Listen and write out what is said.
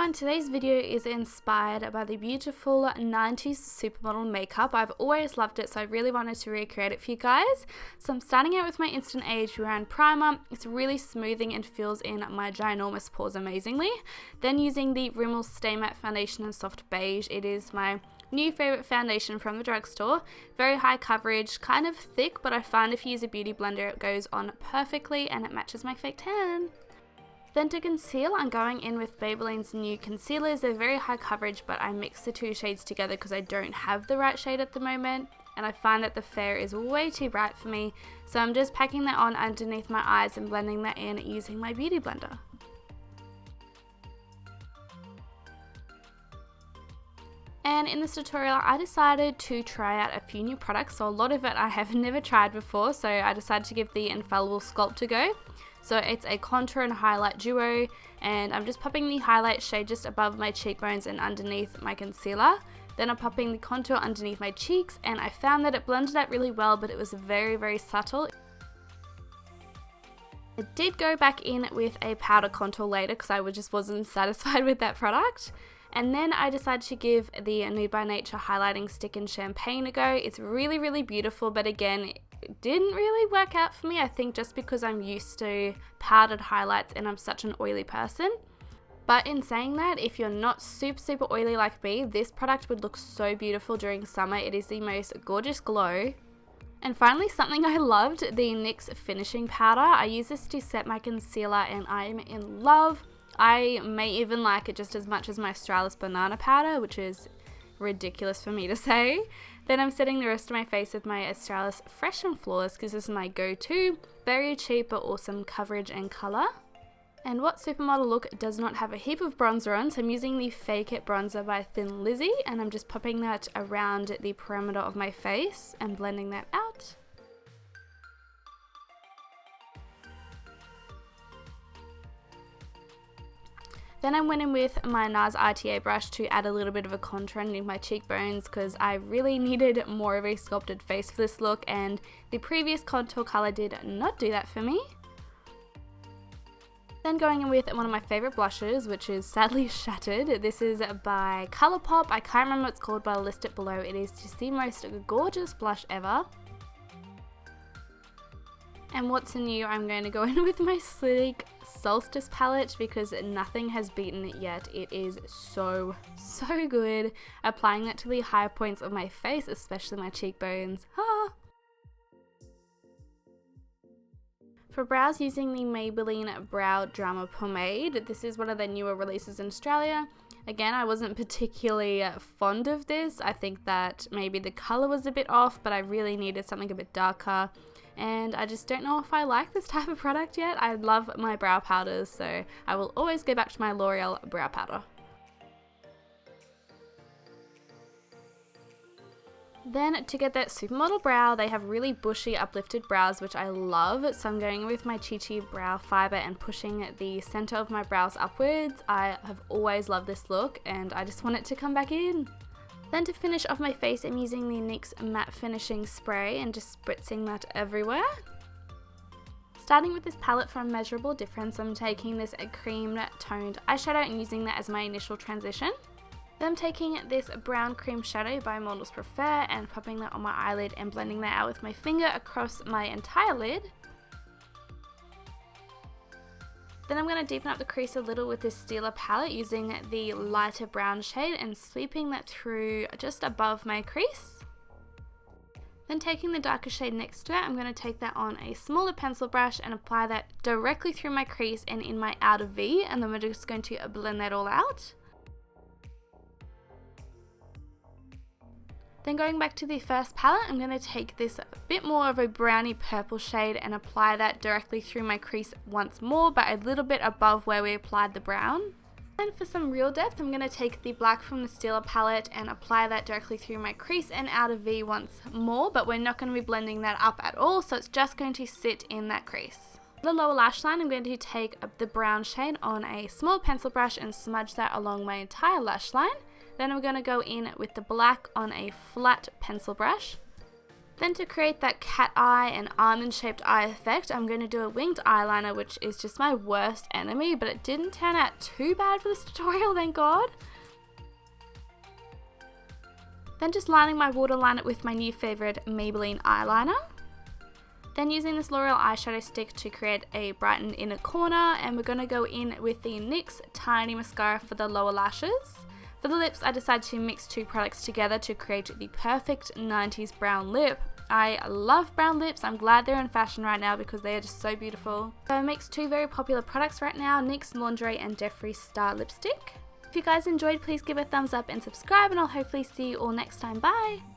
everyone, today's video is inspired by the beautiful 90s Supermodel makeup. I've always loved it, so I really wanted to recreate it for you guys. So I'm starting out with my Instant Age Round Primer. It's really smoothing and fills in my ginormous pores amazingly. Then using the Rimmel Stay Matte Foundation in Soft Beige. It is my new favorite foundation from the drugstore. Very high coverage, kind of thick, but I find if you use a beauty blender it goes on perfectly and it matches my fake tan. Then to conceal, I'm going in with Maybelline's new concealers. They're very high coverage, but I mix the two shades together because I don't have the right shade at the moment, and I find that the fair is way too bright for me, so I'm just packing that on underneath my eyes and blending that in using my beauty blender. And in this tutorial, I decided to try out a few new products, so a lot of it I have never tried before, so I decided to give the Infallible Sculpt a go. So it's a contour and highlight duo, and I'm just popping the highlight shade just above my cheekbones and underneath my concealer. Then I'm popping the contour underneath my cheeks, and I found that it blended out really well, but it was very subtle. I did go back in with a powder contour later because I just wasn't satisfied with that product. And then I decided to give the Nude by Nature highlighting stick in Champagne a go. It's really beautiful, but again, it didn't really work out for me. I think just because I'm used to powdered highlights and I'm such an oily person. But in saying that, if you're not super oily like me, this product would look so beautiful during summer. It is the most gorgeous glow. And finally, something I loved, the NYX finishing powder. I use this to set my concealer and I am in love. I may even like it just as much as my Australis banana powder, which is ridiculous for me to say. Then I'm setting the rest of my face with my Australis Fresh and Flawless because this is my go-to. Very cheap but awesome coverage and colour. And what Supermodel look does not have a heap of bronzer on, so I'm using the Fake It bronzer by Thin Lizzy, and I'm just popping that around the perimeter of my face and blending that out. Then I went in with my NARS RTA brush to add a little bit of a contour underneath my cheekbones because I really needed more of a sculpted face for this look, and the previous contour colour did not do that for me. Then going in with one of my favourite blushes, which is sadly Shattered. This is by Colourpop. I can't remember what it's called, but I'll list it below. It is just the most gorgeous blush ever. And what's new, I'm going to go in with my sleek Solstice palette because nothing has beaten it yet. It is so good. Applying that to the high points of my face, especially my cheekbones. For brows, using the Maybelline Brow Drama Pomade. This is one of the newer releases in Australia. Again, I wasn't particularly fond of this. I think that maybe the colour was a bit off, but I really needed something a bit darker. And I just don't know if I like this type of product yet. I love my brow powders, so I will always go back to my L'Oreal brow powder. Then to get that Supermodel brow, they have really bushy uplifted brows, which I love. So I'm going with my Chi Brow Fibre and pushing the center of my brows upwards. I have always loved this look and I just want it to come back in. Then to finish off my face, I'm using the NYX Matte Finishing Spray and just spritzing that everywhere. Starting with this palette from Measurable Difference, I'm taking this cream toned eyeshadow and using that as my initial transition. Then I'm taking this brown cream shadow by Models Prefer and popping that on my eyelid and blending that out with my finger across my entire lid. Then I'm going to deepen up the crease a little with this Stila palette using the lighter brown shade and sweeping that through just above my crease. Then taking the darker shade next to it, I'm going to take that on a smaller pencil brush and apply that directly through my crease and in my outer V, and then we're just going to blend that all out. Then going back to the first palette, I'm going to take this bit more of a browny purple shade and apply that directly through my crease once more, but a little bit above where we applied the brown. And for some real depth, I'm going to take the black from the Stila palette and apply that directly through my crease and outer V once more, but we're not going to be blending that up at all, so it's just going to sit in that crease. For the lower lash line, I'm going to take the brown shade on a small pencil brush and smudge that along my entire lash line. Then I'm going to go in with the black on a flat pencil brush. Then to create that cat eye and almond shaped eye effect, I'm going to do a winged eyeliner, which is just my worst enemy, but it didn't turn out too bad for this tutorial, thank God. Then just lining my waterline with my new favourite Maybelline eyeliner. Then using this L'Oreal eyeshadow stick to create a brightened inner corner, and we're going to go in with the NYX Tiny Mascara for the lower lashes. For the lips, I decided to mix two products together to create the perfect 90s brown lip. I love brown lips. I'm glad they're in fashion right now because they are just so beautiful. So I mixed two very popular products right now, NYX Lingerie and Jeffree Star Lipstick. If you guys enjoyed, please give a thumbs up and subscribe, and I'll hopefully see you all next time. Bye!